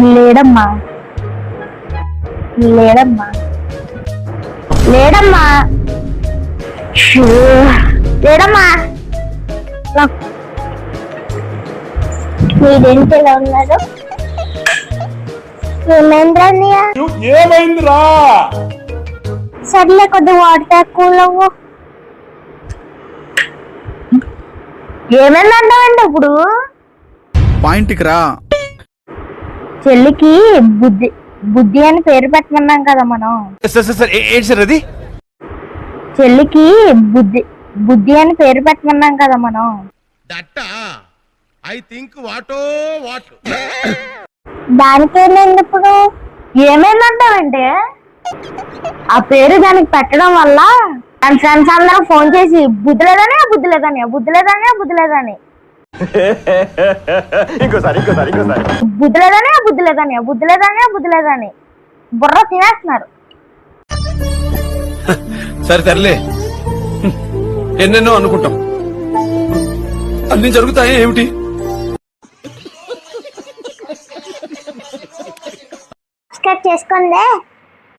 లేడమ్మా లేడమ్మా లేడమ్మా shoe. లేడమ్మా మీరేంటి ఎలా ఉన్నారు? ఏమైందిరా అన్నయ్య? ఏమైందిరా? సర్లే కొద్దిగా వాటర్ కూలవు. ఏమైందంటావండి ఇప్పుడు? పాయింట్కి రా. చెల్లికి బుద్ధి బుద్ధి అని పేరు పెట్టమన్నాం కదా మనం. ఏంటి సార్ అది? చెల్లికి బుద్ధి బుద్ధి అని పేరు పెట్టమన్నాం కదా మనం. దానికి ఏమైంది ఇప్పుడు? ఏమైందంటావంటే ఆ పేరు దానికి పెట్టడం వల్ల దాని ఫ్రెండ్స్ అందరూ ఫోన్ చేసి బుద్ధి లేదని బుద్ధి లేదని బుద్ధి లేదని బుద్ధి లేదని బుద్ధి లేదని బుద్ధి లేదని బుద్ధి లేదని బుద్ధి లేదని బుర్ర తినేస్తున్నారు. సరే తరలే, ఎన్నెన్నో అనుకుంటాం, అన్ని జరుగుతాయి ఏమిటి? చేసుకోండి.